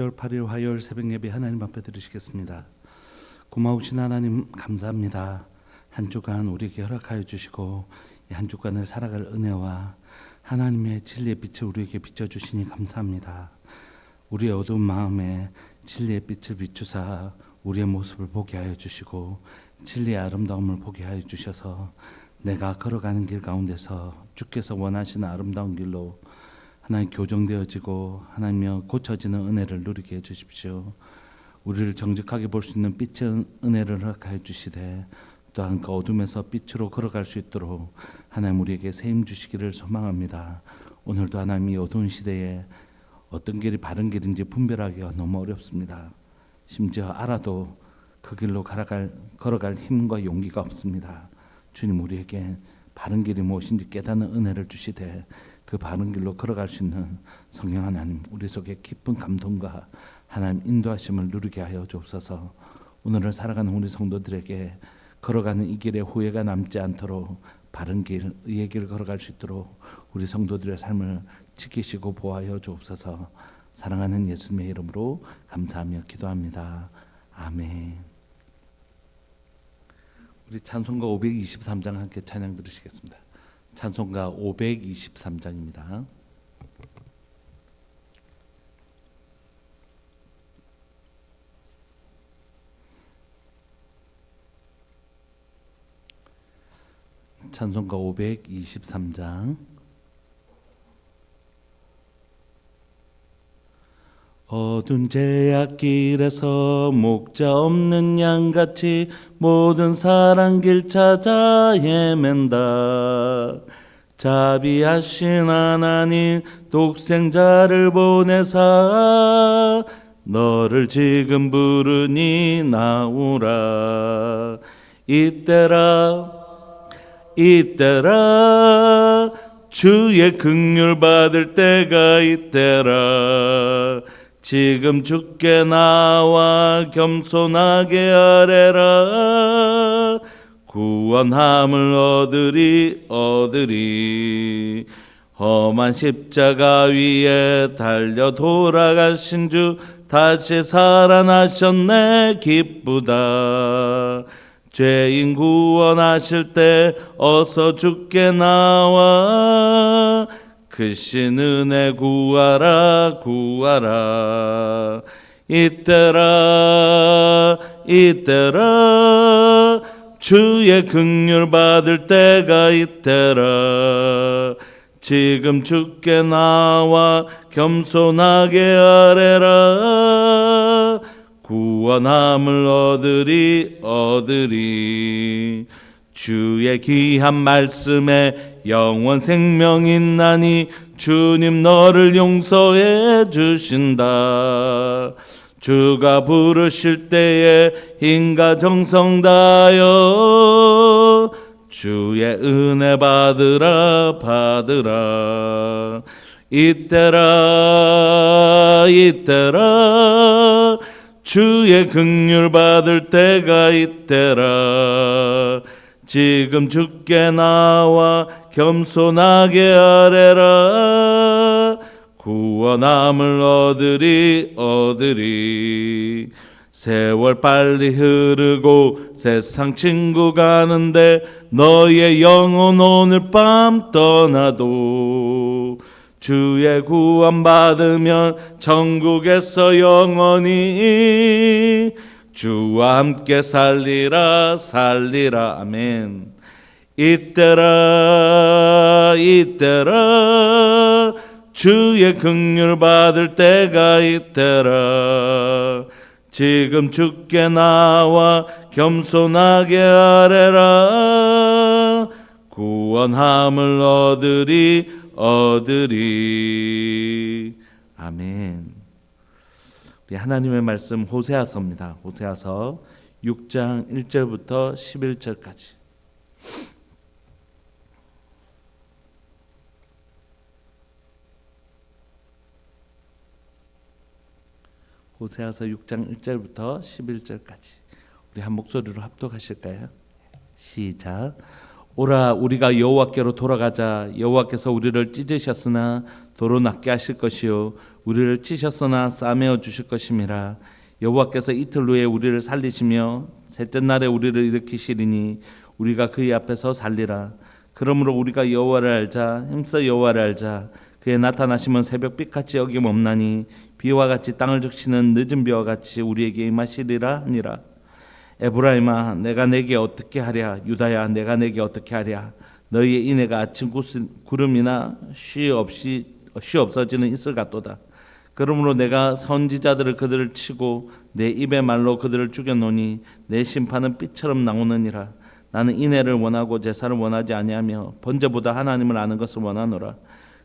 10월 8일 화요일 새벽 예배 하나님 앞에 드리시겠습니다. 고마우신 하나님 감사합니다. 한 주간 우리에게 허락하여 주시고 이 한 주간을 살아갈 은혜와 하나님의 진리의 빛을 우리에게 비춰주시니 감사합니다. 우리의 어두운 마음에 진리의 빛을 비추사 우리의 모습을 보게 하여 주시고 진리의 아름다움을 보게 하여 주셔서 내가 걸어가는 길 가운데서 주께서 원하시는 아름다운 길로 하나님 교정되어지고 하나님여 고쳐지는 은혜를 누리게 해주십시오. 우리를 정직하게 볼 수 있는 빛의 은혜를 허락하여 주시되 또한 그 어둠에서 빛으로 걸어갈 수 있도록 하나님 우리에게 세임 주시기를 소망합니다. 오늘도 하나님이 어두운 시대에 어떤 길이 바른 길인지 분별하기가 너무 어렵습니다. 심지어 알아도 그 길로 걸어갈 힘과 용기가 없습니다. 주님 우리에게 바른 길이 무엇인지 깨닫는 은혜를 주시되 그 바른 길로 걸어갈 수 있는 성령 하나님 우리 속에 깊은 감동과 하나님 인도하심을 누리게 하여 주옵소서. 오늘을 살아가는 우리 성도들에게 걸어가는 이 길에 후회가 남지 않도록 바른 길, 의의 길을 걸어갈 수 있도록 우리 성도들의 삶을 지키시고 보호하여 주옵소서. 사랑하는 예수님의 이름으로 감사하며 기도합니다. 아멘. 우리 찬송가 523장 함께 찬양 들으시겠습니다. 찬송가 523장입니다. 찬송가 523장. 어두운 제약길에서 목자 없는 양같이 모든 사랑 길 찾아 헤맨다. 자비하신 하나님 독생자를 보내사 너를 지금 부르니 나오라. 이때라 주의 긍휼 받을 때가 이때라. 지금 주께 나와 겸손하게 아뢰라. 구원함을 얻으리. 험한 십자가 위에 달려 돌아가신 주 다시 살아나셨네 기쁘다. 죄인 구원하실 때 어서 주께 나와 크신 은혜 구하라. 이때라 주의 긍휼 받을 때가 이때라. 지금 주께 나와 겸손하게 아뢰라. 구원함을 얻으리. 주의 귀한 말씀에 영원 생명 있나니 주님 너를 용서해 주신다. 주가 부르실 때에 힘과 정성 다하여 주의 은혜 받으라. 이때라 주의 긍휼 받을 때가 이때라. 지금 주께 나와 겸손하게 아뢰라. 구원함을 얻으리. 세월 빨리 흐르고 세상 친구 가는데 너의 영혼 오늘 밤 떠나도 주의 구원 받으면 천국에서 영원히 주와 함께 살리라. 아멘. 이때라 주의 긍휼 받을 때가 이때라. 지금 주께 나와 겸손하게 아뢰라. 구원함을 얻으리. 아멘. 우리 하나님의 말씀 호세아서입니다. 호세아서 6장 1절부터 11절까지. 호세아서 6장 1절부터 11절까지. 우리 한 목소리로 합독하실까요? 시작. 오라 우리가 여호와께로 돌아가자. 여호와께서 우리를 찢으셨으나 도로 낫게 하실 것이요 우리를 치셨으나 싸매어 주실 것임이라. 여호와께서 이틀 후에 우리를 살리시며 셋째 날에 우리를 일으키시리니 우리가 그의 앞에서 살리라. 그러므로 우리가 여호와를 알자. 힘써 여호와를 알자. 그의 나타나심은 새벽빛같이 어김없나니 비와 같이 땅을 적시는 늦은 비와 같이 우리에게 임하시리라 하니라. 에브라임아 내가 내게 어떻게 하랴. 유다야 내가 내게 어떻게 하랴. 너희의 인애가 아침 구름이나 쉬 없어지는 이슬 같도다. 그러므로 내가 선지자들을 그들을 치고 내 입의 말로 그들을 죽여노니 내 심판은 빛처럼 나오느니라. 나는 인애를 원하고 제사를 원하지 아니하며 번제보다 하나님을 아는 것을 원하노라.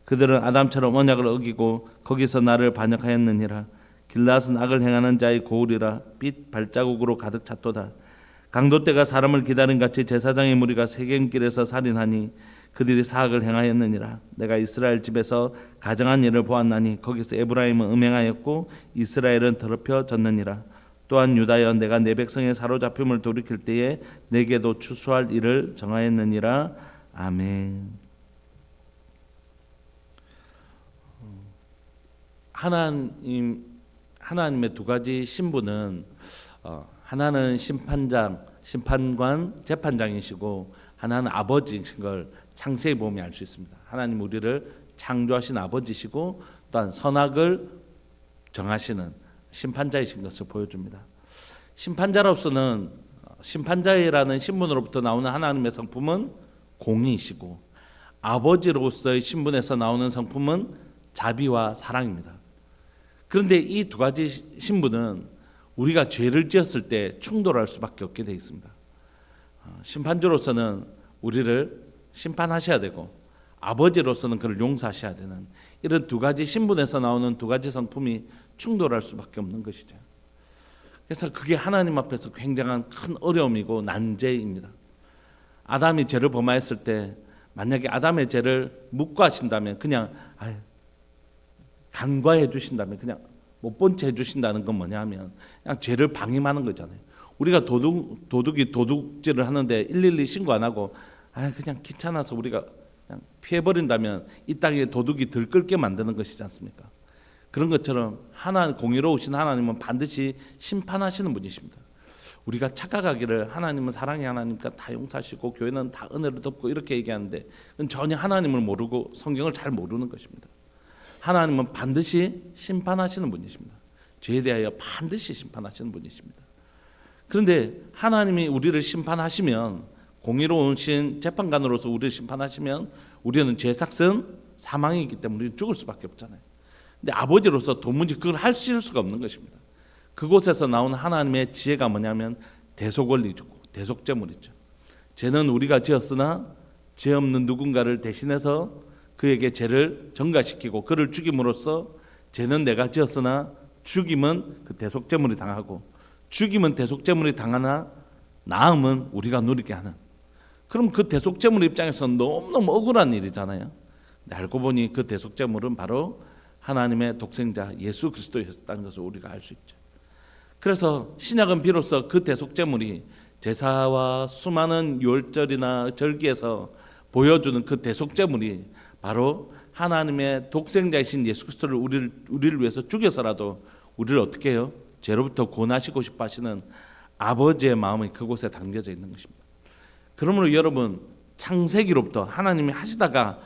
그들은 아담처럼 언약을 어기고 거기서 나를 반역하였느니라. 길앗은 악을 행하는 자의 고울이라. 빛 발자국으로 가득 찼도다. 강도 때가 사람을 기다린 같이 제사장의 무리가 세겜길에서 살인하니 그들이 사악을 행하였느니라. 내가 이스라엘 집에서 가정한 일을 보았나니 거기서 에브라임은 음행하였고 이스라엘은 더럽혀졌느니라. 또한 유다여 내가 내 백성의 사로잡힘을 돌이킬 때에 내게도 추수할 일을 정하였느니라. 아멘. 하나님의 두 가지 신분은 하나는 심판관, 재판장이시고 하나는 아버지이신 걸 창세기 보면 알 수 있습니다. 하나님 우리를 창조하신 아버지시고 또한 선악을 정하시는 심판자이신 것을 보여줍니다. 심판자로서는 심판자라는 신분으로부터 나오는 하나님의 성품은 공의이시고 아버지로서의 신분에서 나오는 성품은 자비와 사랑입니다. 그런데 이 두 가지 신분은 우리가 죄를 지었을 때 충돌할 수밖에 없게 되어 있습니다. 심판주로서는 우리를 심판하셔야 되고 아버지로서는 그를 용서하셔야 되는 이런 두 가지 신분에서 나오는 두 가지 성품이 충돌할 수밖에 없는 것이죠. 그래서 그게 하나님 앞에서 굉장한 큰 어려움이고 난제입니다. 아담이 죄를 범하였을 때 만약에 아담의 죄를 묵과하신다면 그냥 간과해 주신다면 그냥 못 본 채 해주신다는 건 뭐냐면 그냥 죄를 방임하는 거잖아요. 우리가 도둑이 도둑질을 하는데 112 신고 안 하고 그냥 귀찮아서 우리가 그냥 피해버린다면 이 땅에 도둑이 들끓게 만드는 것이지 않습니까? 그런 것처럼 공의로우신 하나님은 반드시 심판하시는 분이십니다. 우리가 착각하기를 하나님은 사랑의 하나님과 다 용서하시고 교회는 다 은혜를 덮고 이렇게 얘기하는데 그건 전혀 하나님을 모르고 성경을 잘 모르는 것입니다. 하나님은 반드시 심판하시는 분이십니다. 죄에 대하여 반드시 심판하시는 분이십니다. 그런데 하나님이 우리를 심판하시면 공의로우신 재판관으로서 우리를 심판하시면 우리는 죄 삭은 사망이기 때문에 우리는 죽을 수밖에 없잖아요. 근데 아버지로서 도무지 그걸 하실 수가 없는 것입니다. 그곳에서 나오는 하나님의 지혜가 뭐냐면 대속원리죠. 대속제물이죠. 죄는 우리가 지었으나 죄 없는 누군가를 대신해서 그에게 죄를 전가시키고 그를 죽임으로써 죄는 내가 지었으나 죽임은 그 대속제물이 당하고 죽임은 대속제물이 당하나 나음은 우리가 누리게 하는, 그럼 그 대속제물 입장에서 너무너무 억울한 일이잖아요. 근데 알고 보니 그 대속제물은 바로 하나님의 독생자 예수 그리스도였다는 것을 우리가 알 수 있죠. 그래서 신약은 비로소 그 대속제물이 제사와 수많은 유월절이나 절기에서 보여주는 그 대속제물이 바로 하나님의 독생자이신 예수 그리스도를 우리를 위해서 죽여서라도 우리를 어떻게 해요? 죄로부터 구원하시고 싶어 하시는 아버지의 마음이 그곳에 담겨져 있는 것입니다. 그러므로 여러분 창세기로부터 하나님이 하시다가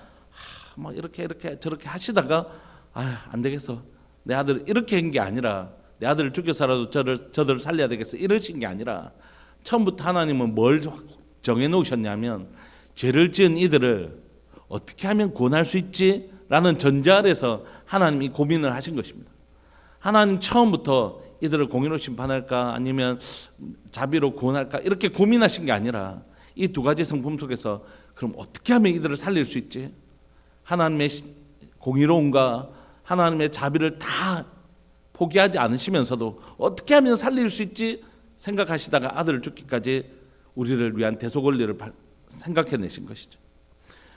막 이렇게 저렇게 하시다가 안 되겠어, 내 아들 이렇게 한 게 아니라 내 아들을 죽여서라도 저들을 살려야 되겠어 이러신 게 아니라 처음부터 하나님은 뭘 정해놓으셨냐면 죄를 지은 이들을 어떻게 하면 구원할 수 있지라는 전제 아래서 하나님이 고민을 하신 것입니다. 하나님 처음부터 이들을 공의로 심판할까 아니면 자비로 구원할까 이렇게 고민하신 게 아니라 이 두 가지 성품 속에서 그럼 어떻게 하면 이들을 살릴 수 있지? 하나님의 공의로움과 하나님의 자비를 다 포기하지 않으시면서도 어떻게 하면 살릴 수 있지 생각하시다가 아들을 죽기까지 우리를 위한 대속 원리를 생각해내신 것이죠.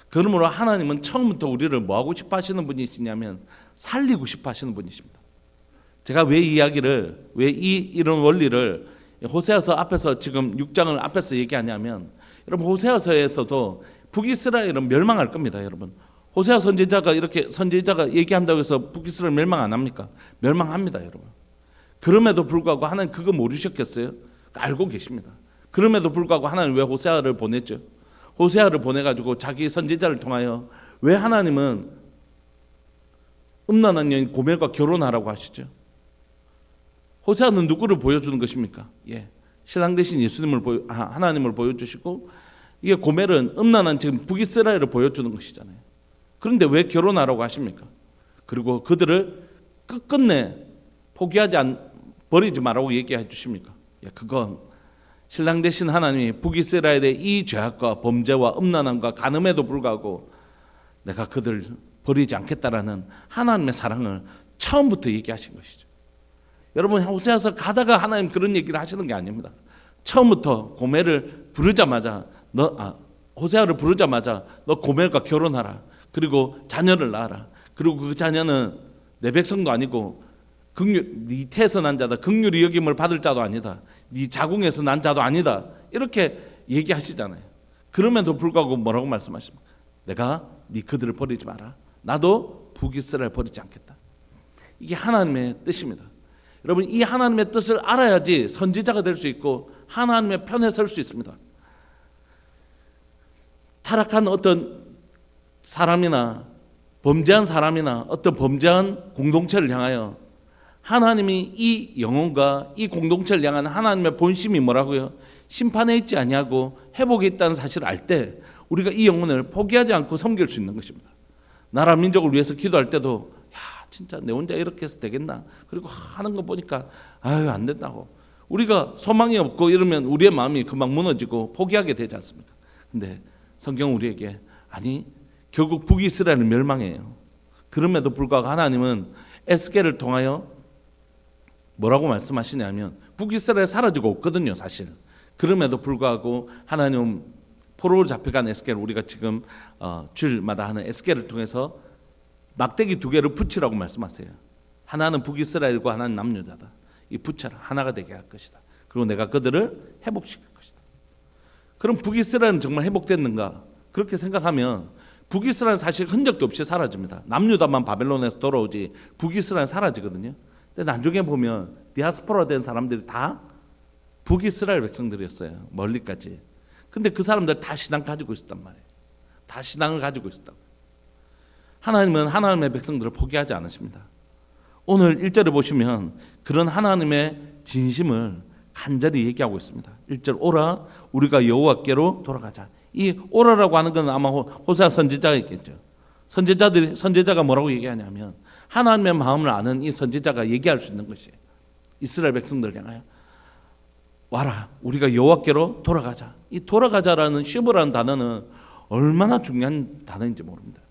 그러므로 하나님은 처음부터 우리를 뭐하고 싶어 하시는 분이시냐면 살리고 싶어 하시는 분이십니다. 제가 왜 이런 원리를 호세아서 앞에서 지금 6장을 앞에서 얘기하냐면 여러분 호세아서에서도 북이스라엘은 멸망할 겁니다. 여러분 호세아 선지자가 이렇게 선지자가 얘기한다고 해서 북이스라엘 멸망 안 합니까? 멸망합니다. 여러분. 그럼에도 불구하고 하나님 그거 모르셨겠어요? 알고 계십니다. 그럼에도 불구하고 하나님 왜 호세아를 보냈죠? 호세아를 보내가지고 자기 선지자를 통하여 왜 하나님은 음란한 여인 고멜과 결혼하라고 하시죠? 호세아는 누구를 보여주는 것입니까? 신랑 대신 예수님을 하나님을 보여주시고, 이게 고멜은 음란한 지금 북이스라엘을 보여주는 것이잖아요. 그런데 왜 결혼하라고 하십니까? 그리고 그들을 끝끝내 버리지 말라고 얘기해 주십니까? 그건 신랑 대신 하나님이 북이스라엘의 이 죄악과 범죄와 음란함과 간음에도 불구하고 내가 그들 버리지 않겠다라는 하나님의 사랑을 처음부터 얘기하신 것이죠. 여러분 호세아서 가다가 하나님 그런 얘기를 하시는 게 아닙니다. 처음부터 고멜을 부르자마자 호세아를 부르자마자 너 고멜과 결혼하라. 그리고 자녀를 낳아라. 그리고 그 자녀는 내 백성도 아니고 네 태에서 난 자다. 긍휼히 여김을 받을 자도 아니다. 네 자궁에서 난 자도 아니다. 이렇게 얘기하시잖아요. 그럼에도 불구하고 뭐라고 말씀하십니까? 내가 네 그들을 버리지 마라. 나도 북이스라엘 버리지 않겠다. 이게 하나님의 뜻입니다. 여러분 이 하나님의 뜻을 알아야지 선지자가 될 수 있고 하나님의 편에 설 수 있습니다. 타락한 어떤 사람이나 범죄한 사람이나 어떤 범죄한 공동체를 향하여 하나님이 이 영혼과 이 공동체를 향한 하나님의 본심이 뭐라고요? 심판에 있지 아니하고 회복에 있다는 사실을 알 때 우리가 이 영혼을 포기하지 않고 섬길 수 있는 것입니다. 나라 민족을 위해서 기도할 때도 진짜 내 혼자 이렇게 해서 되겠나? 그리고 하는 거 보니까 안 된다고. 우리가 소망이 없고 이러면 우리의 마음이 금방 무너지고 포기하게 되지 않습니까? 근데 성경은 우리에게 결국 북이스라엘은 멸망해요. 그럼에도 불구하고 하나님은 에스겔을 통하여 뭐라고 말씀하시냐면 북이스라엘 사라지고 없거든요, 사실. 그럼에도 불구하고 하나님은 포로로 잡혀간 에스겔, 우리가 지금 주일마다 하는 에스겔을 통해서 막대기 2개를 붙이라고 말씀하세요. 하나는 북이스라엘과 하나는 남유다다. 이 붙여라. 하나가 되게 할 것이다. 그리고 내가 그들을 회복시킬 것이다. 그럼 북이스라엘은 정말 회복됐는가? 그렇게 생각하면 북이스라엘은 사실 흔적도 없이 사라집니다. 남유다만 바벨론에서 돌아오지 북이스라엘은 사라지거든요. 근데 나중에 보면 디아스포라 된 사람들이 다 북이스라엘 백성들이었어요. 멀리까지. 근데 그 사람들 다 신앙 가지고 있었단 말이에요. 다 신앙을 가지고 있었다고. 하나님은 하나님의 백성들을 포기하지 않으십니다. 오늘 1절에 보시면 그런 하나님의 진심을 간절히 얘기하고 있습니다. 1절 오라 우리가 여호와께로 돌아가자. 이 오라라고 하는 건 아마 호세아 선지자가 있겠죠. 선지자가 뭐라고 얘기하냐면 하나님의 마음을 아는 이 선지자가 얘기할 수 있는 것이에요. 이스라엘 백성들을 향하여 와라 우리가 여호와께로 돌아가자. 이 돌아가자라는 슈브라는 단어는 얼마나 중요한 단어인지 모릅니다.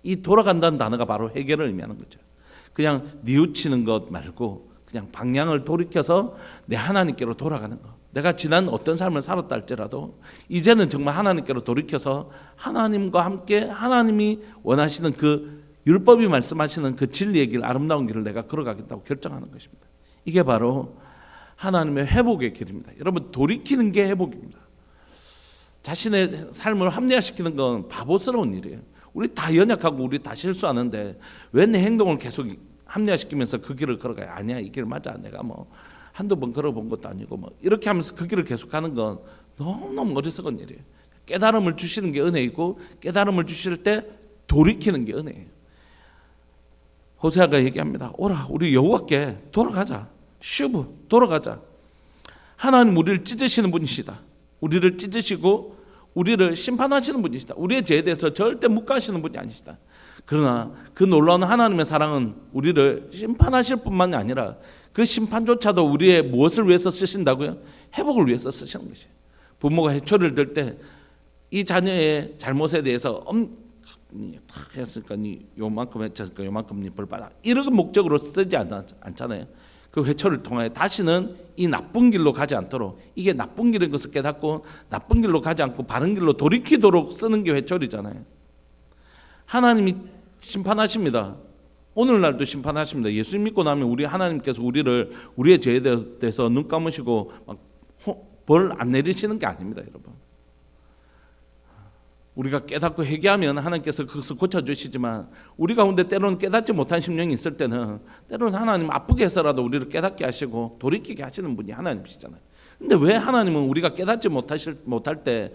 이 돌아간다는 단어가 바로 회개를 의미하는 거죠. 그냥 뉘우치는 것 말고 그냥 방향을 돌이켜서 내 하나님께로 돌아가는 것. 내가 지난 어떤 삶을 살았다 할지라도 이제는 정말 하나님께로 돌이켜서 하나님과 함께 하나님이 원하시는 그 율법이 말씀하시는 그 진리의 길, 아름다운 길을 내가 걸어가겠다고 결정하는 것입니다. 이게 바로 하나님의 회복의 길입니다. 여러분 돌이키는 게 회복입니다. 자신의 삶을 합리화시키는 건 바보스러운 일이에요. 우리 다 연약하고 우리 다 실수하는데 왜 내 행동을 계속 합리화시키면서 그 길을 걸어가요? 아니야 이 길 맞아. 내가 뭐 한두 번 걸어본 것도 아니고 뭐 이렇게 하면서 그 길을 계속하는 건 너무너무 어리석은 일이에요. 깨달음을 주시는 게 은혜이고 깨달음을 주실 때 돌이키는 게 은혜예요. 호세아가 얘기합니다. 오라 우리 여호와께 돌아가자. 슈브 돌아가자. 하나님 우리를 찢으시는 분이시다. 우리를 찢으시고 우리를 심판하시는 분이시다. 우리의 죄에 대해서 절대 묵과하시는 분이 아니시다. 그러나 그 놀라운 하나님의 사랑은 우리를 심판하실 뿐만 아니라 그 심판조차도 우리의 무엇을 위해서 쓰신다고요? 회복을 위해서 쓰시는 것이에요. 부모가 해초를 들 때 이 자녀의 잘못에 대해서 탁 했으니까 니 요만큼 했으니까 요만큼 니 벌 받아. 이런 목적으로 쓰지 않잖아요. 그 회초를 통하여 다시는 이 나쁜 길로 가지 않도록, 이게 나쁜 길인 것을 깨닫고 나쁜 길로 가지 않고 바른 길로 돌이키도록 쓰는 게 회초리잖아요. 하나님이 심판하십니다. 오늘날도 심판하십니다. 예수 믿고 나면 우리 하나님께서 우리의 죄에 대해서 눈 감으시고 벌 안 내리시는 게 아닙니다, 여러분. 우리가 깨닫고 회개하면 하나님께서 그것을 고쳐주시지만 우리 가운데 때로는 깨닫지 못한 심령이 있을 때는 때로는 하나님 아프게 해서라도 우리를 깨닫게 하시고 돌이키게 하시는 분이 하나님이시잖아요. 근데 왜 하나님은 우리가 깨닫지 못할 때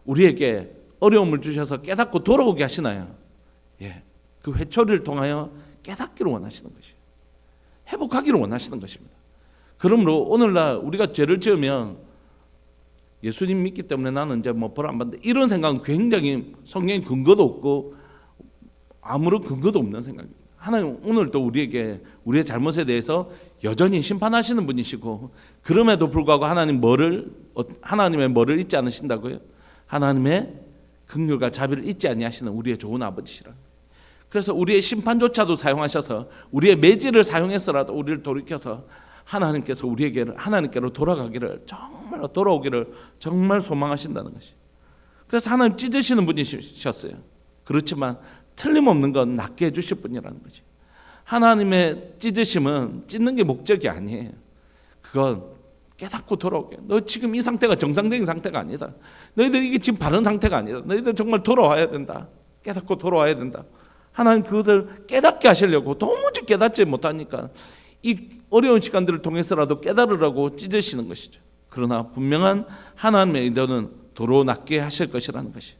우리에게 어려움을 주셔서 깨닫고 돌아오게 하시나요? 그 회초리를 통하여 깨닫기를 원하시는 것이에요. 회복하기를 원하시는 것입니다. 그러므로 오늘날 우리가 죄를 지으면 예수님 믿기 때문에 나는 이제 뭐 벌 안 받는다 이런 생각은 굉장히 성경에 근거도 없고 아무런 근거도 없는 생각입니다. 하나님 오늘도 우리에게 우리의 잘못에 대해서 여전히 심판하시는 분이시고 그럼에도 불구하고 하나님의 뭐를 잊지 않으신다고요? 하나님의 긍휼과 자비를 잊지 아니하시는 우리의 좋은 아버지시라. 그래서 우리의 심판조차도 사용하셔서 우리의 매질을 사용해서라도 우리를 돌이켜서 하나님께서 하나님께로 돌아가기를 정말 돌아오기를 정말 소망하신다는 것이. 그래서 하나님 찢으시는 분이셨어요. 그렇지만 틀림없는 건 낫게 해주실 분이라는 거지. 하나님의 찢으심은 찢는 게 목적이 아니에요. 그건 깨닫고 돌아오게. 너 지금 이 상태가 정상적인 상태가 아니다. 너희들 이게 지금 바른 상태가 아니다. 너희들 정말 돌아와야 된다. 깨닫고 돌아와야 된다. 하나님 그것을 깨닫게 하시려고 도무지 깨닫지 못하니까 이 어려운 시간들을 통해서라도 깨달으라고 찢으시는 것이죠. 그러나 분명한 하나님의 의도는 도로 낫게 하실 것이라는 것이.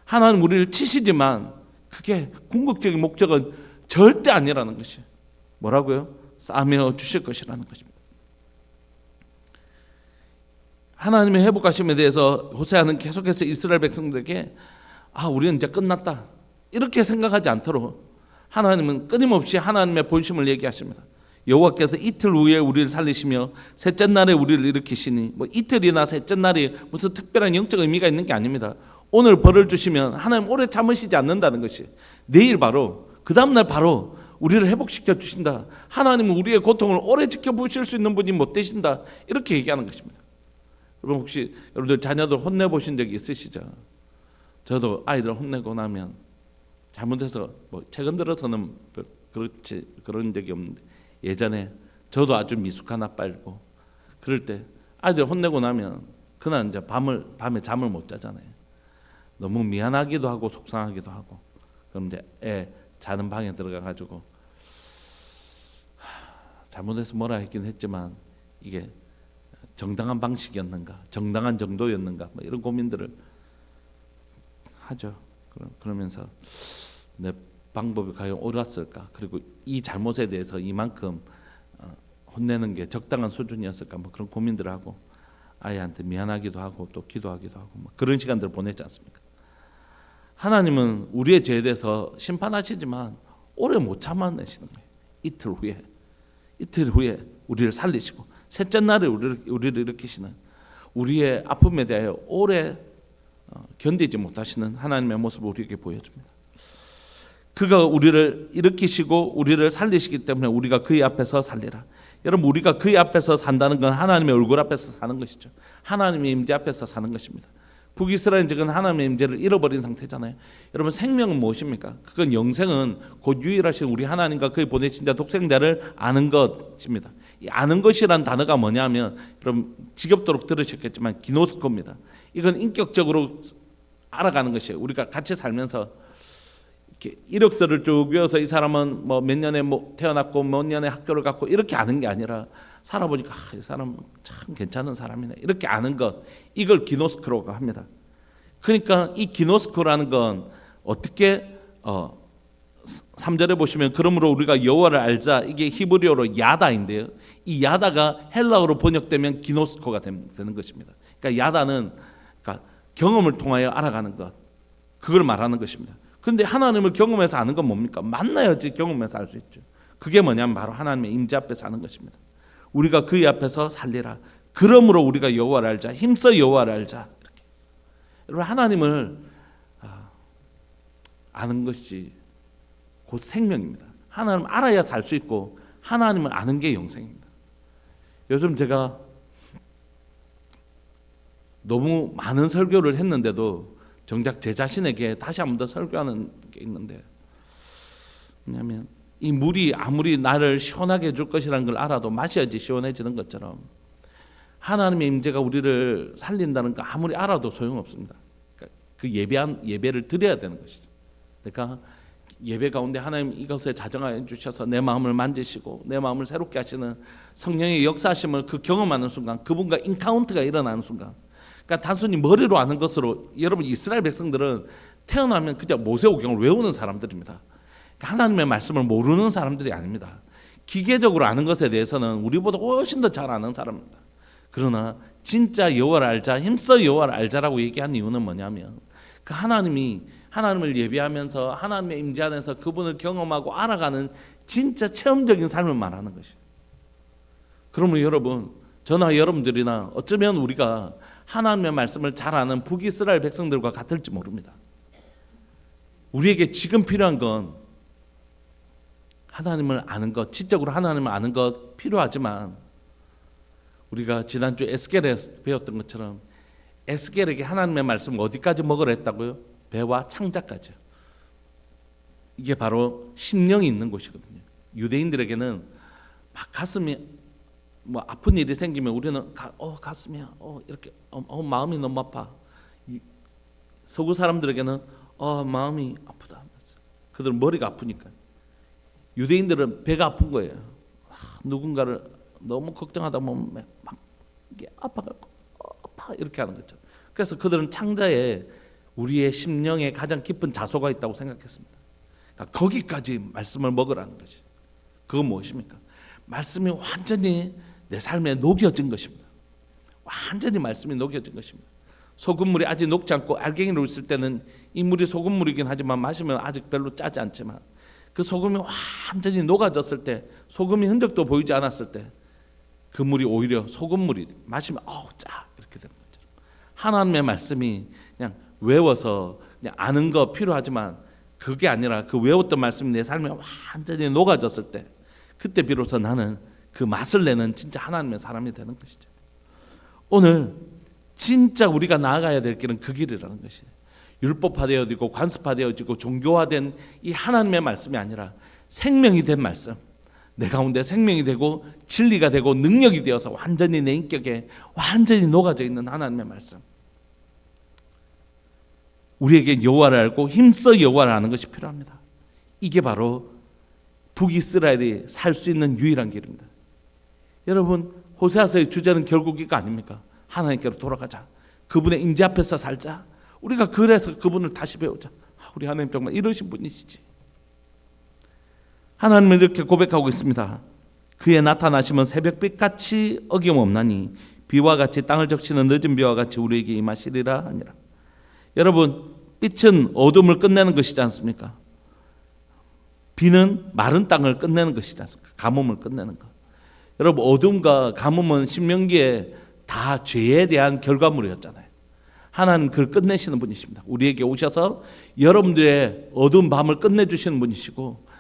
하나님 우리를 치시지만 그게 궁극적인 목적은 절대 아니라는 것이. 뭐라고요? 싸매어 주실 것이라는 것입니다. 하나님의 회복하심에 대해서 호세아는 계속해서 이스라엘 백성들에게 우리는 이제 끝났다 이렇게 생각하지 않도록 하나님은 끊임없이 하나님의 본심을 얘기하십니다. 여호와께서 이틀 후에 우리를 살리시며 셋째 날에 우리를 일으키시니 이틀이나 셋째 날이 무슨 특별한 영적 의미가 있는 게 아닙니다. 오늘 벌을 주시면 하나님 오래 참으시지 않는다는 것이 내일 바로 그 다음날 바로 우리를 회복시켜 주신다. 하나님은 우리의 고통을 오래 지켜보실 수 있는 분이 못 되신다. 이렇게 얘기하는 것입니다. 여러분 혹시 여러분들 자녀들 혼내보신 적이 있으시죠? 저도 아이들 혼내고 나면 잘못해서 최근 들어서는 그런 적이 없는데 예전에 저도 아주 미숙한 아빠이고 그럴 때 아이들 혼내고 나면 그날 이제 밤에 잠을 못 자잖아요. 너무 미안하기도 하고 속상하기도 하고 그럼 이제 애 자는 방에 들어가 가지고 잘못해서 뭐라 했긴 했지만 이게 정당한 방식이었는가, 정당한 정도였는가 이런 고민들을 하죠. 그러면서 내 방법이 과연 옳았을까? 그리고 이 잘못에 대해서 이만큼 혼내는 게 적당한 수준이었을까? 그런 고민들을 하고 아이한테 미안하기도 하고 또 기도하기도 하고 그런 시간들을 보냈지 않습니까? 하나님은 우리의 죄에 대해서 심판하시지만 오래 못 참아내시는 거예요. 이틀 후에 우리를 살리시고 셋째 날에 우리를 일으키시는 우리의 아픔에 대하여 오래 견디지 못하시는 하나님의 모습을 우리에게 보여줍니다. 그가 우리를 일으키시고 우리를 살리시기 때문에 우리가 그의 앞에서 살리라. 여러분 우리가 그의 앞에서 산다는 건 하나님의 얼굴 앞에서 사는 것이죠. 하나님의 임재 앞에서 사는 것입니다. 북이스라엘 적은 하나님의 임재를 잃어버린 상태잖아요. 여러분 생명은 무엇입니까? 그건 영생은 곧 유일하신 우리 하나님과 그의 보내신 자 독생자를 아는 것입니다. 이 아는 것이란 단어가 뭐냐면 여러분 지겹도록 들으셨겠지만 기노스코입니다. 이건 인격적으로 알아가는 것이에요. 우리가 같이 살면서 이렇게 이력서를 쭉 외워서 이 사람은 몇 년에 태어났고 몇 년에 학교를 갔고 이렇게 아는 게 아니라 살아보니까 이 사람 참 괜찮은 사람이네 이렇게 아는 것, 이걸 기노스코라고 합니다. 그러니까 이 기노스코라는 건 어떻게 3절에 보시면 그러므로 우리가 여호와를 알자, 이게 히브리어로 야다인데요. 이 야다가 헬라어로 번역되면 기노스코가 되는 것입니다. 그러니까 야다는 경험을 통하여 알아가는 것, 그걸 말하는 것입니다. 그런데 하나님을 경험해서 아는 건 뭡니까? 만나야지 경험해서 알 수 있죠. 그게 뭐냐면 바로 하나님의 임재 앞에서 아는 것입니다. 우리가 그의 앞에서 살리라. 그러므로 우리가 여호와를 알자. 힘써 여호와를 알자. 이렇게. 여러분 하나님을 아는 것이 곧 생명입니다. 하나님을 알아야 살 수 있고 하나님을 아는 게 영생입니다. 요즘 제가 너무 많은 설교를 했는데도 정작 제 자신에게 다시 한 번 더 설교하는 게 있는데 뭐냐면 이 물이 아무리 나를 시원하게 해줄 것이라는 걸 알아도 마셔야지 시원해지는 것처럼 하나님의 임재가 우리를 살린다는 거 아무리 알아도 소용없습니다. 그러니까 그 예배를 드려야 되는 것이죠. 그러니까 예배 가운데 하나님 이것에 자정하여 주셔서 내 마음을 만지시고 내 마음을 새롭게 하시는 성령의 역사하심을 그 경험하는 순간, 그분과 인카운트가 일어나는 순간, 그러니까 단순히 머리로 아는 것으로, 여러분 이스라엘 백성들은 태어나면 그냥 모세오경을 외우는 사람들입니다. 그러니까 하나님의 말씀을 모르는 사람들이 아닙니다. 기계적으로 아는 것에 대해서는 우리보다 훨씬 더 잘 아는 사람입니다. 그러나 진짜 여호와를 알자, 힘써 여호와를 알자라고 얘기한 이유는 뭐냐면, 그 하나님을 예배하면서 하나님의 임재 안에서 그분을 경험하고 알아가는 진짜 체험적인 삶을 말하는 것이에요. 그러면 여러분, 저나 여러분들이나 어쩌면 우리가 하나님의 말씀을 잘 아는 북이스라엘 백성들과 같을지 모릅니다. 우리에게 지금 필요한 건 하나님을 아는 것, 지적으로 하나님을 아는 것 필요하지만, 우리가 지난주 에스겔에서 배웠던 것처럼 에스겔에게 하나님의 말씀을 어디까지 먹으라 했다고요? 배와 창자까지요. 이게 바로 심령이 있는 곳이거든요. 유대인들에게는 막 가슴이 뭐 아픈 일이 생기면 우리는 가슴이야, 이렇게 마음이 너무 아파. 서구 사람들에게는 마음이 아프다. 그들은 머리가 아프니까. 유대인들은 배가 아픈 거예요. 누군가를 너무 걱정하다 보면 막 이게 아파갖고 아파 이렇게 하는 거죠. 그래서 그들은 창자에 우리의 심령에 가장 깊은 자소가 있다고 생각했습니다. 그러니까 거기까지 말씀을 먹으라는 것이. 그건 무엇입니까? 말씀이 완전히 내 삶에 녹여진 것입니다. 완전히 말씀이 녹여진 것입니다. 소금물이 아직 녹지 않고 알갱이로 있을 때는 이 물이 소금물이긴 하지만 마시면 아직 별로 짜지 않지만, 그 소금이 완전히 녹아졌을 때, 소금이 흔적도 보이지 않았을 때 그 물이 오히려 소금물이 마시면 짜 이렇게 되는 거죠. 하나님의 말씀이 그냥 외워서 그냥 아는 거 필요하지만 그게 아니라 그 외웠던 말씀이 내 삶에 완전히 녹아졌을 때, 그때 비로소 나는 그 맛을 내는 진짜 하나님의 사람이 되는 것이죠. 오늘 진짜 우리가 나아가야 될 길은 그 길이라는 것이에요. 율법화되어지고 관습화되어지고 종교화된 이 하나님의 말씀이 아니라 생명이 된 말씀, 내 가운데 생명이 되고 진리가 되고 능력이 되어서 완전히 내 인격에 완전히 녹아져 있는 하나님의 말씀. 우리에게 여호와를 알고 힘써 여호와를 아는 것이 필요합니다. 이게 바로 북이스라엘이 살 수 있는 유일한 길입니다. 여러분, 호세아서의 주제는 결국 이거 아닙니까? 하나님께로 돌아가자, 그분의 임재 앞에서 살자. 우리가 그래서 그분을 다시 배우자. 우리 하나님 정말 이러신 분이시지. 하나님은 이렇게 고백하고 있습니다. 그의 나타나심은 새벽빛같이 어김없나니 비와 같이 땅을 적시는 늦은 비와 같이 우리에게 임하시리라 하니라. 여러분, 빛은 어둠을 끝내는 것이지 않습니까? 비는 마른 땅을 끝내는 것이지 않습니까? 가뭄을 끝내는 것. 여러분, 어둠과 가뭄은 신명기에 다 죄에 대한 결과물이었잖아요. 하나님 그걸 끝내시는 분이십니다. 우리에게 오셔서 여러분들의 어두운 밤을 끝내주시는 분이시고,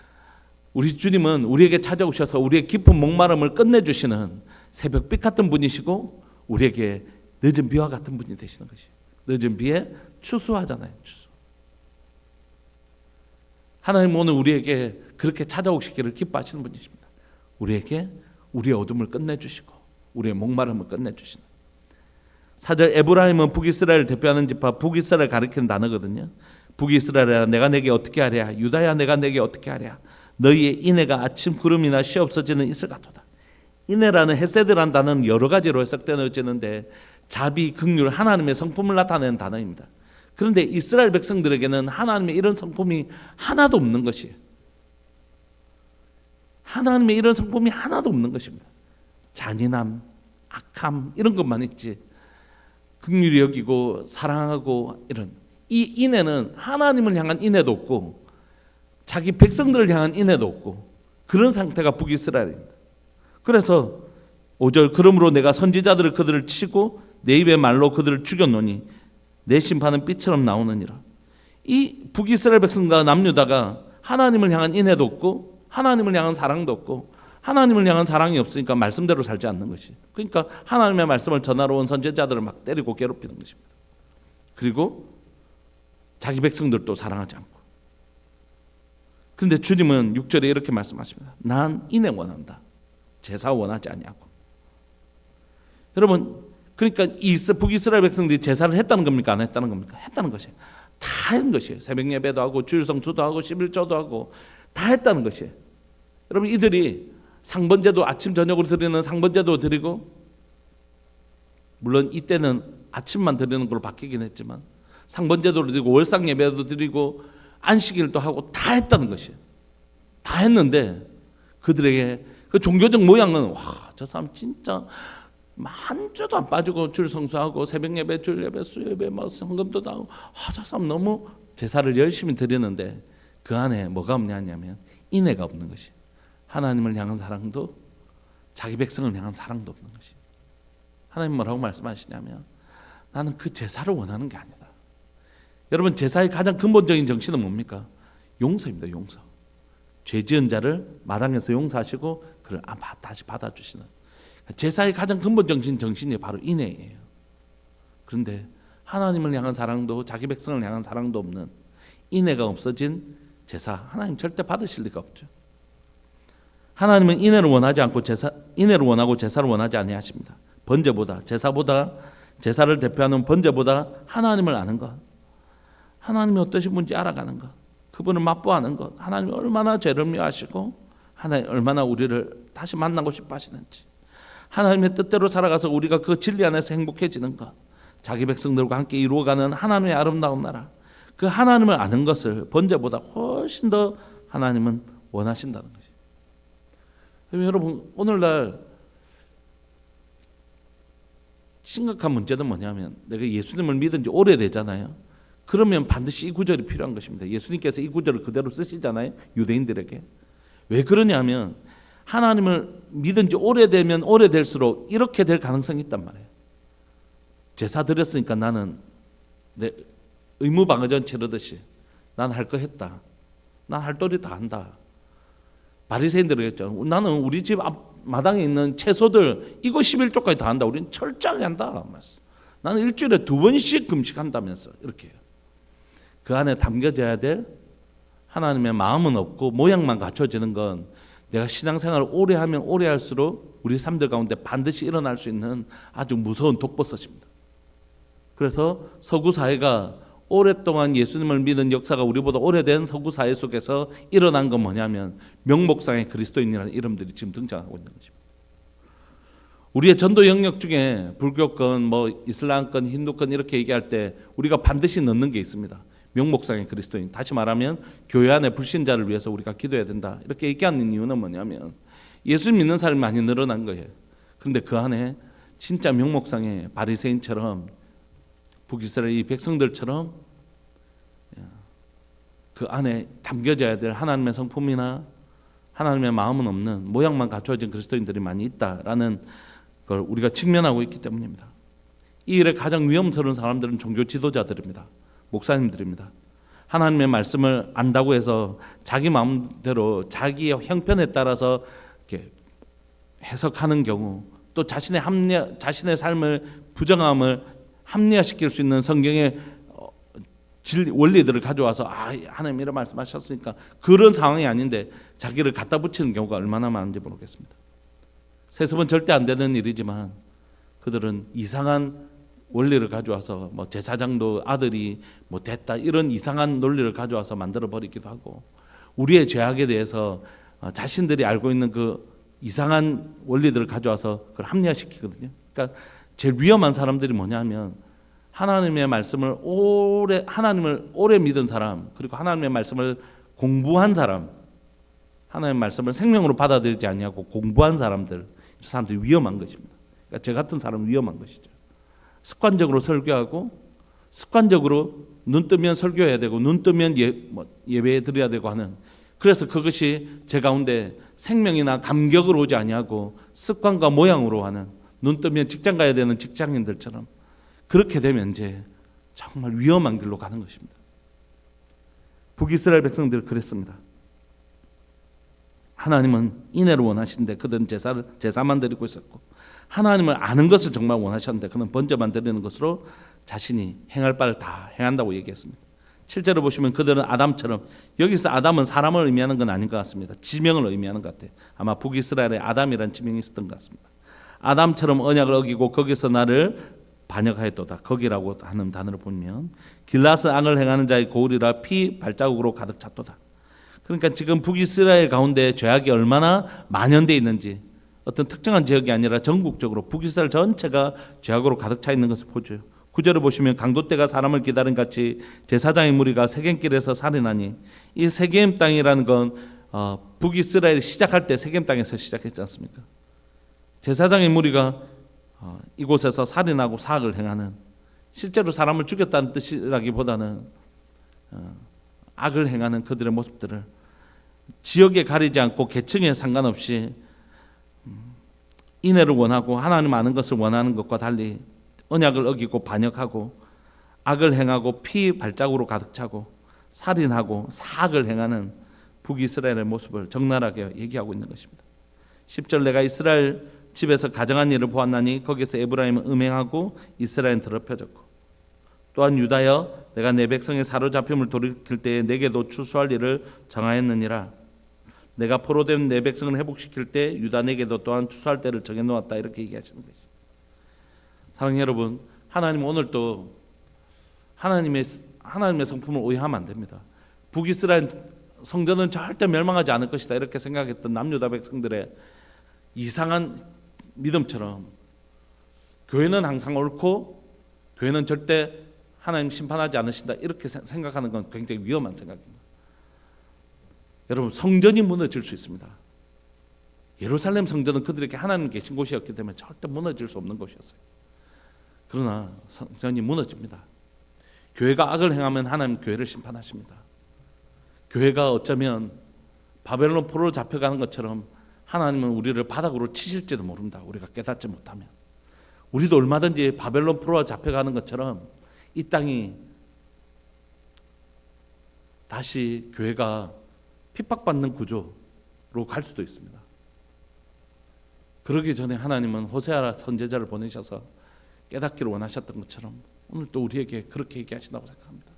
우리 주님은 우리에게 찾아오셔서 우리의 깊은 목마름을 끝내주시는 새벽빛 같은 분이시고, 우리에게 늦은 비와 같은 분이 되시는 것이에요. 늦은 비에 추수하잖아요. 추수. 하나님 오늘 우리에게 그렇게 찾아오시기를 기뻐하시는 분이십니다. 우리에게 우리의 어둠을 끝내주시고 우리의 목마름을 끝내주시는. 4절, 에브라임은 북이스라엘을 대표하는 지파, 북이스라엘을 가리키는 단어거든요. 북이스라엘아 내가 내게 어떻게 하랴, 유다야 내가 내게 어떻게 하랴. 너희의 인애가 아침 구름이나 쉬 없어지는 이슬 같도다. 인애라는 헤세드라는 단어는 여러 가지로 해석되어지는데, 자비, 긍휼, 하나님의 성품을 나타내는 단어입니다. 그런데 이스라엘 백성들에게는 하나님의 이런 성품이 하나도 없는 것이에요. 하나님의 이런 성품이 하나도 없는 것입니다. 잔인함, 악함 이런 것만 있지, 긍휼히 여기고 사랑하고 이런, 이 인애는 하나님을 향한 인애도 없고 자기 백성들을 향한 인애도 없고, 그런 상태가 북이스라엘입니다. 그래서 5절, 그러므로 내가 선지자들을 그들을 치고 내 입의 말로 그들을 죽였노니 내 심판은 빛처럼 나오느니라. 이 북이스라엘 백성과 남유다가 하나님을 향한 인애도 없고 하나님을 향한 사랑도 없고, 하나님을 향한 사랑이 없으니까 말씀대로 살지 않는 것이. 그러니까 하나님의 말씀을 전하러 온 선지자들을 막 때리고 괴롭히는 것입니다. 그리고 자기 백성들도 사랑하지 않고. 그런데 주님은 6절에 이렇게 말씀하십니다. 난 인애 원한다, 제사 원하지 아니하고. 여러분, 그러니까 북이스라엘 백성들이 제사를 했다는 겁니까? 안 했다는 겁니까? 했다는 것이에요. 다 한 것이에요. 새벽 예배도 하고 주일성수도 하고 11조도 하고 다 했다는 것이에요. 여러분, 이들이 상번제도 아침 저녁으로 드리는 상번제도 드리고, 물론 이때는 아침만 드리는 걸로 바뀌긴 했지만 상번제도 드리고 월상 예배도 드리고 안식일도 하고 다 했다는 것이에요. 다 했는데 그들에게 그 종교적 모양은, 와, 저 사람 진짜 한 주도 안 빠지고 줄 성수하고 새벽 예배, 줄 예배, 수 예배, 뭐 성금도 하고, 저 사람 너무 제사를 열심히 드리는데 그 안에 뭐가 없냐면 인애가 없는 것이, 하나님을 향한 사랑도 자기 백성을 향한 사랑도 없는 것이. 하나님 뭐라고 말씀하시냐면, 나는 그 제사를 원하는 게 아니다. 여러분, 제사의 가장 근본적인 정신은 뭡니까? 용서입니다. 용서. 죄 지은 자를 마당에서 용서하시고 그를 다시 받아주시는, 제사의 가장 근본적인 정신이 바로 인애예요. 그런데 하나님을 향한 사랑도 자기 백성을 향한 사랑도 없는, 인애가 없어진 제사, 하나님 절대 받으실 리가 없죠. 하나님은 인애를 원하지 않고 인애를 원하고 제사를 원하지 아니하십니다. 번제보다, 제사보다, 제사를 대표하는 번제보다 하나님을 아는 것, 하나님이 어떠신 분인지 알아가는 것, 그분을 맛보아하는 것, 하나님이 얼마나 죄를 미워하시고 하나님 얼마나 우리를 다시 만나고 싶어 하시는지, 하나님의 뜻대로 살아가서 우리가 그 진리 안에서 행복해지는 것, 자기 백성들과 함께 이루어가는 하나님의 아름다운 나라, 그 하나님을 아는 것을 번제보다 훨씬 더 하나님은 원하신다는 것이에요. 여러분, 오늘날 심각한 문제는 뭐냐면, 내가 예수님을 믿은 지 오래되잖아요. 그러면 반드시 이 구절이 필요한 것입니다. 예수님께서 이 구절을 그대로 쓰시잖아요, 유대인들에게. 왜 그러냐면, 하나님을 믿은 지 오래되면 오래될수록 이렇게 될 가능성이 있단 말이에요. 제사 드렸으니까 나는 내 의무방어전 치르듯이 난 할 거 했다, 난 할 도리 다 한다. 바리새인들이 했죠. 나는 우리 집 앞 마당에 있는 채소들 이거 11조까지 다 한다. 우리는 철저하게 한다. 나는 일주일에 2번씩 금식한다면서. 이렇게 해요. 그 안에 담겨져야 될 하나님의 마음은 없고 모양만 갖춰지는 건, 내가 신앙생활을 오래 하면 오래 할수록 우리 삶들 가운데 반드시 일어날 수 있는 아주 무서운 독버섯입니다. 그래서 서구 사회가 오랫동안 예수님을 믿는 역사가 우리보다 오래된 서구 사회 속에서 일어난 건 뭐냐면, 명목상의 그리스도인이라는 이름들이 지금 등장하고 있는 것입니다. 우리의 전도 영역 중에 불교권, 이슬람권, 힌두권 이렇게 얘기할 때 우리가 반드시 넣는 게 있습니다. 명목상의 그리스도인, 다시 말하면 교회 안의 불신자를 위해서 우리가 기도해야 된다. 이렇게 얘기하는 이유는 뭐냐면, 예수 믿는 사람이 많이 늘어난 거예요. 그런데 그 안에 진짜 명목상의 바리새인처럼, 북이스라엘 이 백성들처럼 그 안에 담겨져야 될 하나님의 성품이나 하나님의 마음은 없는, 모양만 갖춰진 그리스도인들이 많이 있다라는 걸 우리가 직면하고 있기 때문입니다. 이 일에 가장 위험스러운 사람들은 종교 지도자들입니다. 목사님들입니다. 하나님의 말씀을 안다고 해서 자기 마음대로 자기의 형편에 따라서 이렇게 해석하는 경우, 또 자신의 삶을 부정함을 합리화시킬 수 있는 성경의 원리들을 가져와서, 하나님 이런 말씀하셨으니까, 그런 상황이 아닌데 자기를 갖다 붙이는 경우가 얼마나 많은지 모르겠습니다. 세습은 절대 안 되는 일이지만 그들은 이상한 원리를 가져와서, 제사장도 아들이 됐다, 이런 이상한 논리를 가져와서 만들어 버리기도 하고, 우리의 죄악에 대해서 자신들이 알고 있는 그 이상한 원리들을 가져와서 그걸 합리화시키거든요. 그러니까 제일 위험한 사람들이 뭐냐면, 하나님의 말씀을 오래 믿은 사람, 그리고 하나님의 말씀을 공부한 사람, 하나님의 말씀을 생명으로 받아들이지 아니하고 공부한 사람들, 저 사람들이 위험한 것입니다. 그러니까 저 같은 사람은 위험한 것이죠. 습관적으로 설교하고, 습관적으로 눈 뜨면 설교해야 되고, 눈 뜨면 예배 드려야 되고 하는, 그래서 그것이 제 가운데 생명이나 감격으로 오지 아니하고 습관과 모양으로 하는, 눈 뜨면 직장 가야 되는 직장인들처럼 그렇게 되면 이제 정말 위험한 길로 가는 것입니다. 북이스라엘 백성들은 그랬습니다. 하나님은 인애를 원하시는데 그들은 제사만 드리고 있었고, 하나님을 아는 것을 정말 원하셨는데 그는 번제만 드리는 것으로 자신이 행할 바를 다 행한다고 얘기했습니다. 실제로 보시면 그들은 아담처럼, 여기서 아담은 사람을 의미하는 건 아닌 것 같습니다. 지명을 의미하는 것 같아요. 아마 북이스라엘에 아담이라는 지명이 있었던 것 같습니다. 아담처럼 언약을 어기고 거기서 나를 반역하였도다. 거기라고 하는 단어를 보면 길라스 악을 행하는 자의 고울이라 피 발자국으로 가득 찼도다. 그러니까 지금 북이스라엘 가운데 죄악이 얼마나 만연되어 있는지, 어떤 특정한 지역이 아니라 전국적으로 북이스라엘 전체가 죄악으로 가득 차 있는 것을 보죠. 9절을 보시면 강도떼가 사람을 기다린 같이 제사장의 무리가 세겜길에서 살인하니, 이 세겜 땅이라는 건 북이스라엘이 시작할 때 세겜 땅에서 시작했지 않습니까? 제사장의 무리가 이곳에서 살인하고 사악을 행하는, 실제로 사람을 죽였다는 뜻이라기보다는 악을 행하는 그들의 모습들을 지역에 가리지 않고 계층에 상관없이 인애를 원하고 하나님 아는 것을 원하는 것과 달리 언약을 어기고 반역하고 악을 행하고 피 발자국으로 가득 차고 살인하고 사악을 행하는 북이스라엘의 모습을 적나라하게 얘기하고 있는 것입니다. 10절 내가 이스라엘 집에서 가정한 일을 보았나니 거기서 에브라임은 음행하고 이스라엘은 더럽혀졌고, 또한 유다여 내가 내 백성의 사로잡힘을 돌이킬 때에 내게도 추수할 일을 정하였느니라. 내가 포로된 내 백성을 회복시킬 때 유다 내게도 또한 추수할 때를 정해놓았다. 이렇게 얘기하시는 거죠. 사랑하는 여러분, 하나님은 오늘도 하나님의 성품을 오해하면 안 됩니다. 북이스라엘 성전은 절대 멸망하지 않을 것이다 이렇게 생각했던 남유다 백성들의 이상한 믿음처럼 교회는 항상 옳고 교회는 절대 하나님 심판하지 않으신다 이렇게 생각하는 건 굉장히 위험한 생각입니다. 여러분, 성전이 무너질 수 있습니다. 예루살렘 성전은 그들에게 하나님 계신 곳이었기 때문에 절대 무너질 수 없는 곳이었어요. 그러나 성전이 무너집니다. 교회가 악을 행하면 하나님 교회를 심판하십니다. 교회가 어쩌면 바벨론 포로로 잡혀가는 것처럼 하나님은 우리를 바닥으로 치실지도 모릅니다. 우리가 깨닫지 못하면. 우리도 얼마든지 바벨론 포로로 잡혀가는 것처럼 이 땅이 다시 교회가 핍박받는 구조로 갈 수도 있습니다. 그러기 전에 하나님은 호세아 선지자를 보내셔서 깨닫기를 원하셨던 것처럼 오늘 또 우리에게 그렇게 얘기하신다고 생각합니다.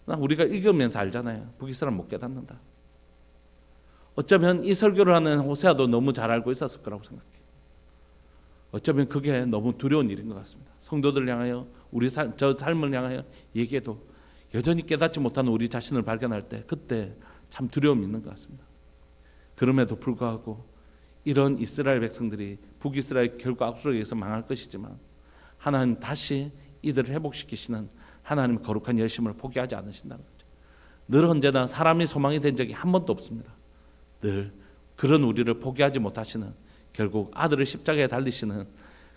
우리가 읽으면서 알잖아요. 북이스라엘 못 깨닫는다. 어쩌면 이 설교를 하는 호세아도 너무 잘 알고 있었을 거라고 생각해요. 어쩌면 그게 너무 두려운 일인 것 같습니다. 성도들을 향하여 저 삶을 향하여 얘기해도 여전히 깨닫지 못하는 우리 자신을 발견할 때 그때 참 두려움이 있는 것 같습니다. 그럼에도 불구하고 이런 이스라엘 백성들이 북이스라엘 결국 악수에 의해서 망할 것이지만 하나님 다시 이들을 회복시키시는 하나님의 거룩한 열심을 포기하지 않으신다는 거죠. 늘 언제나 사람이 소망이 된 적이 한 번도 없습니다. 늘 그런 우리를 포기하지 못하시는, 결국 아들을 십자가에 달리시는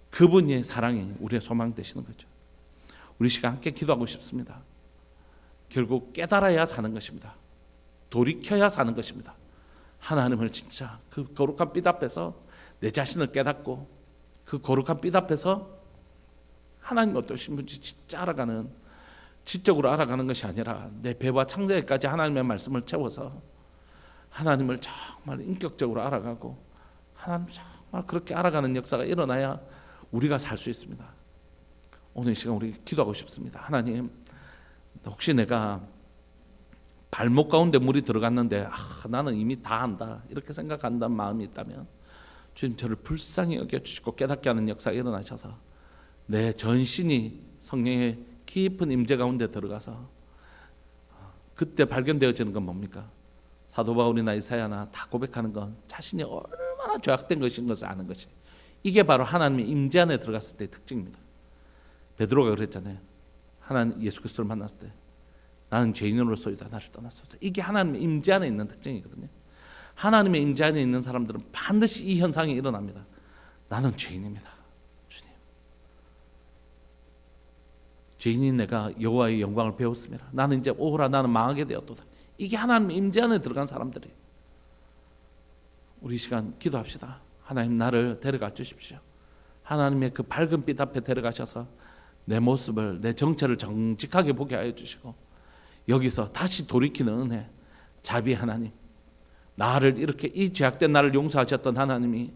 그분의 사랑이 우리의 소망 되시는 거죠. 우리 시간 함께 기도하고 싶습니다. 결국 깨달아야 사는 것입니다. 돌이켜야 사는 것입니다. 하나님을 진짜 그 거룩한 빛 앞에서 내 자신을 깨닫고 그 거룩한 빛 앞에서 하나님 어떠신 분인지 진짜 알아가는, 지적으로 알아가는 것이 아니라 내 배와 창자에까지 하나님의 말씀을 채워서 하나님을 정말 인격적으로 알아가고 하나님 정말 그렇게 알아가는 역사가 일어나야 우리가 살 수 있습니다. 오늘 이 시간 우리 기도하고 싶습니다. 하나님, 혹시 내가 발목 가운데 물이 들어갔는데 나는 이미 다 안다 이렇게 생각한다는 마음이 있다면 주님 저를 불쌍히 여겨주시고 깨닫게 하는 역사가 일어나셔서 내 전신이 성령의 깊은 임재 가운데 들어가서 그때 발견되어지는 건 뭡니까? 사도 바울이나 이사야나 다 고백하는 건 자신이 얼마나 죄악된 것인 것을 아는 것이, 이게 바로 하나님의 임재 안에 들어갔을 때의 특징입니다. 베드로가 그랬잖아요. 하나님 예수 그리스도를 만났을 때 나는 죄인으로서이다 나를 떠났소서. 이게 하나님의 임재 안에 있는 특징이거든요. 하나님의 임재 안에 있는 사람들은 반드시 이 현상이 일어납니다. 나는 죄인입니다. 주님, 죄인인 내가 여호와의 영광을 배웠습니다. 나는 이제 오호라 나는 망하게 되었도다. 이게 하나님의 임재 안에 들어간 사람들이에요. 우리 시간 기도합시다. 하나님 나를 데려가 주십시오. 하나님의 그 밝은 빛 앞에 데려가셔서 내 모습을, 내 정체를 정직하게 보게 하여 주시고 여기서 다시 돌이키는 은혜, 자비 하나님, 나를 이렇게 이 죄악된 나를 용서하셨던 하나님이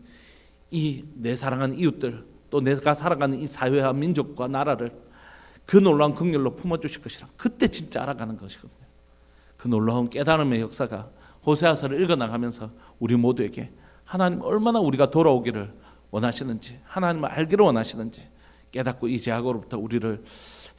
이 내 사랑하는 이웃들, 또 내가 살아가는 이 사회와 민족과 나라를 그 놀라운 긍휼로 품어주실 것이라, 그때 진짜 알아가는 것이거든요. 그 놀라운 깨달음의 역사가 호세아서를 읽어나가면서 우리 모두에게 하나님 얼마나 우리가 돌아오기를 원하시는지, 하나님을 알기를 원하시는지 깨닫고 이 죄악으로부터 우리를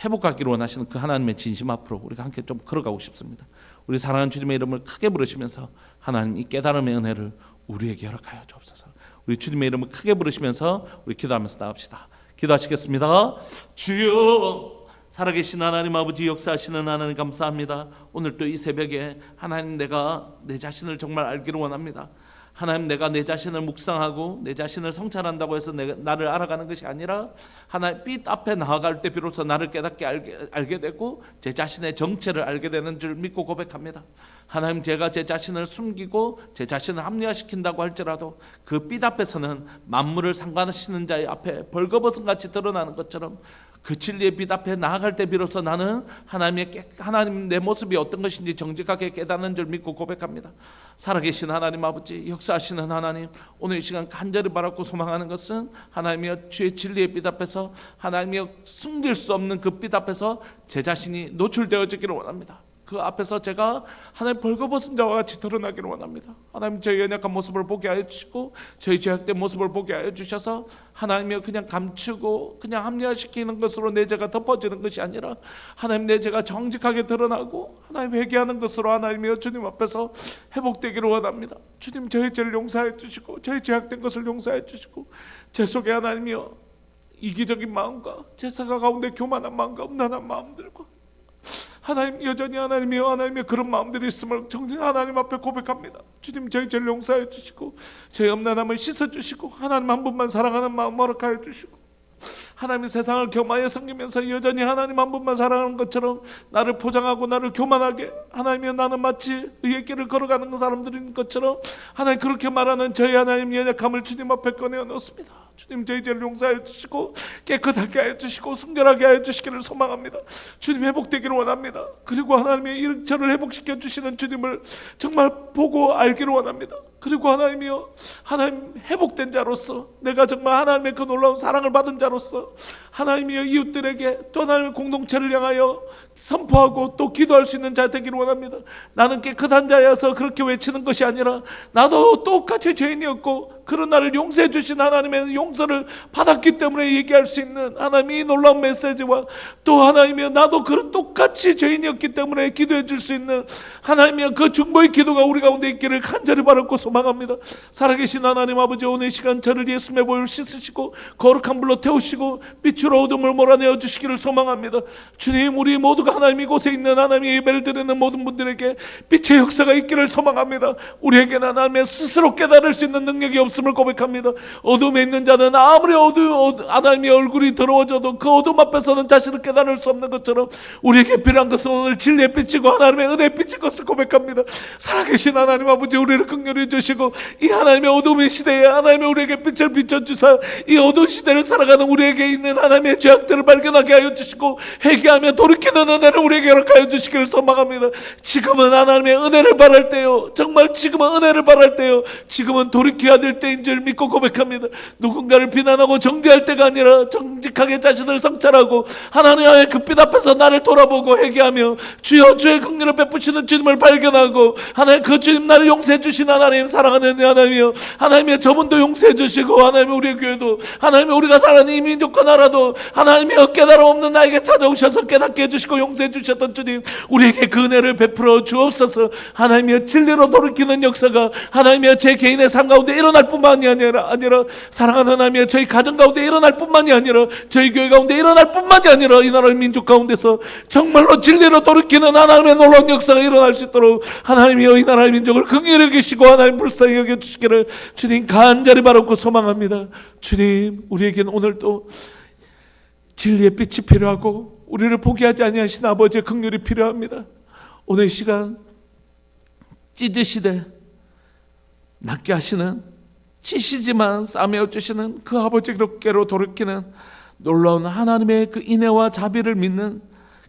회복하기를 원하시는 그 하나님의 진심 앞으로 우리가 함께 좀 걸어가고 싶습니다. 우리 사랑하는 주님의 이름을 크게 부르시면서 하나님 이 깨달음의 은혜를 우리에게 허락하여 주옵소서. 우리 주님의 이름을 크게 부르시면서 우리 기도하면서 나갑시다. 기도하시겠습니다. 주여, 살아계신 하나님 아버지, 역사하시는 하나님 감사합니다. 오늘 또 이 새벽에 하나님, 내가 내 자신을 정말 알기를 원합니다. 하나님, 내가 내 자신을 묵상하고 내 자신을 성찰한다고 해서 나를 알아가는 것이 아니라 하나님 빛 앞에 나아갈 때 비로소 나를 깨닫게 알게 되고 제 자신의 정체를 알게 되는 줄 믿고 고백합니다. 하나님, 제가 제 자신을 숨기고 제 자신을 합리화시킨다고 할지라도 그 빛 앞에서는 만물을 상관하시는 자의 앞에 벌거벗은 같이 드러나는 것처럼 그 진리의 빛 앞에 나아갈 때 비로소 나는 하나님 내 모습이 어떤 것인지 정직하게 깨닫는 줄 믿고 고백합니다. 살아계신 하나님 아버지, 역사하시는 하나님, 오늘 이 시간 간절히 바라고 소망하는 것은 하나님이여, 주의 진리의 빛 앞에서 하나님이여, 숨길 수 없는 그 빛 앞에서 제 자신이 노출되어지기를 원합니다. 그 앞에서 제가 하나님 벌거벗은 자와 같이 드러나기를 원합니다. 하나님, 저희 연약한 모습을 보게 하여 주시고 저희 죄악된 모습을 보게 하여 주셔서 하나님이여, 그냥 감추고 그냥 합리화시키는 것으로 내 죄가 덮어지는 것이 아니라 하나님, 내 죄가 정직하게 드러나고 하나님 회개하는 것으로 하나님이여, 주님 앞에서 회복되기를 원합니다. 주님, 저희 죄를 용서해 주시고 저희 죄악된 것을 용서해 주시고 제 속에 하나님이여, 이기적인 마음과 제 사가 가운데 교만한 마음과 음란한 마음들과 하나님, 여전히 하나님이여, 하나님의 그런 마음들이 있음을 정녕 하나님 앞에 고백합니다. 주님, 저희 죄를 용서해 주시고 저희 음란함을 씻어 주시고 하나님 한 분만 사랑하는 마음 허락하여 주시고 하나님, 세상을 겸하여 섬기면서 여전히 하나님 한 분만 사랑하는 것처럼 나를 포장하고 나를 교만하게, 하나님이여, 나는 마치 의의 길을 걸어가는 사람들인 것처럼 하나님 그렇게 말하는 저희 하나님 연약함을 주님 앞에 꺼내어 놓습니다. 주님, 저희 죄를 용서해 주시고 깨끗하게 하여 주시고 순결하게 하여 주시기를 소망합니다. 주님, 회복되기를 원합니다. 그리고 하나님의 저를 회복시켜 주시는 주님을 정말 보고 알기를 원합니다. 그리고 하나님이여, 하나님 회복된 자로서 내가 정말 하나님의 그 놀라운 사랑을 받은 자로서 하나님이여, 이웃들에게 또 하나님의 공동체를 향하여 선포하고 또 기도할 수 있는 자 되기를 원합니다. 나는 깨끗한 자여서 그렇게 외치는 것이 아니라 나도 똑같이 죄인이었고 그런 나를 용서해 주신 하나님의 용서를 받았기 때문에 얘기할 수 있는 하나님의 놀라운 메시지와 또 하나님이여, 나도 그런 똑같이 죄인이었기 때문에 기도해 줄 수 있는 하나님이여, 그 중보의 기도가 우리 가운데 있기를 간절히 바라고 소망합니다. 살아계신 하나님 아버지, 오늘 이 시간 저를 예수님의 보혈 씻으시고 거룩한 불로 태우시고 빛으로 어둠을 몰아내어 주시기를 소망합니다. 주님, 우리 모두가 하나님 이곳에 있는 하나님의 예배를 드리는 모든 분들에게 빛의 역사가 있기를 소망합니다. 우리에게는 하나님의 스스로 깨달을 수 있는 능력이 없음을 고백합니다. 어둠에 있는 자는 아무리 하나님의 얼굴이 더러워져도 그 어둠 앞에서는 자신을 깨달을 수 없는 것처럼 우리에게 필요한 것은 오늘 진리의 빛이고 하나님의 은혜의 빛인 것을 고백합니다. 살아계신 하나님 아버지, 우리를 긍휼히 주시고 이 하나님의 어둠의 시대에 하나님의 우리에게 빛을 비춰주사 이 어두운 시대를 살아가는 우리에게 있는 하나님의 죄악들을 발견하게 하여 주시고 회개하며 돌이키는 은혜를 우리에게 허락하여 주시기를 소망합니다. 지금은 하나님의 은혜를 바랄 때요, 정말 지금은 은혜를 바랄 때요, 지금은 돌이켜야 될 때인 줄 믿고 고백합니다. 누군가를 비난하고 정죄할 때가 아니라 정직하게 자신을 성찰하고 하나님의 그 빛 앞에서 나를 돌아보고 회개하며 주여, 주의 긍휼을 베푸시는 주님을 발견하고 하나님, 그 주님 나를 용서해 주신 하나님, 사랑하는 하나님이여, 하나님의 저분도 용서해 주시고 하나님, 우리의 교회도 하나님, 우리가 사는 이 민족과 나라도 하나님이여, 깨달음 없는 나에게 찾아오셔서 깨닫게 해주시고 용서해 주셨던 주님, 우리에게 그 은혜를 베풀어 주옵소서. 하나님이여, 진리로 돌이키는 역사가 하나님이여, 제 개인의 삶 가운데 일어날 뿐만이 아니라 사랑하는 하나님이여, 저희 가정 가운데 일어날 뿐만이 아니라 저희 교회 가운데 일어날 뿐만이 아니라 이 나라의 민족 가운데서 정말로 진리로 돌이키는 하나님의 놀라운 역사가 일어날 수 있도록 하나님이여, 이 나라의 민족을 긍휼히 여기시고 하나님 불쌍히 여겨주시기를 주님 간절히 바라고 소망합니다. 주님, 우리에게는 오늘도 진리의 빛이 필요하고 우리를 포기하지 아니하신 아버지의 긍휼이 필요합니다. 오늘 이 시간 찢으시되 낫게 하시는, 치시지만 싸매어 주시는 그 아버지께로 돌이키는 놀라운 하나님의 그 인애와 자비를 믿는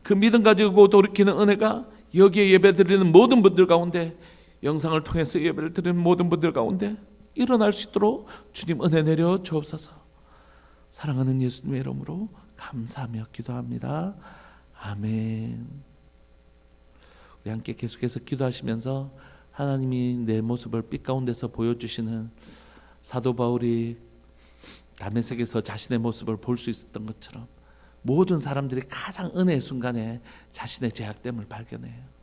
그 믿음 가지고 돌이키는 은혜가 여기에 예배 드리는 모든 분들 가운데, 영상을 통해서 예배를 드리는 모든 분들 가운데 일어날 수 있도록 주님 은혜 내려 주옵소서. 사랑하는 예수님의 이름으로 감사하며 기도합니다. 아멘. 우리 함께 계속해서 기도하시면서 하나님이 내 모습을 빛 가운데서 보여주시는 사도 바울이 다메섹에서 자신의 모습을 볼 수 있었던 것처럼 모든 사람들이 가장 은혜의 순간에 자신의 제약됨을 발견해요.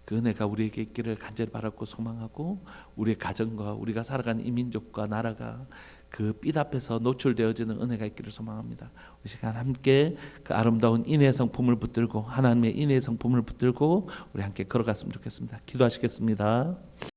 그 은혜가 우리에게 있기를 간절히 바라고 소망하고, 우리의 가정과 우리가 살아가는 이 민족과 나라가 그 빛 앞에서 노출되어지는 은혜가 있기를 소망합니다. 우리 시간 함께 그 아름다운 인의 성품을 붙들고, 하나님의 인의 성품을 붙들고 우리 함께 걸어갔으면 좋겠습니다. 기도하시겠습니다.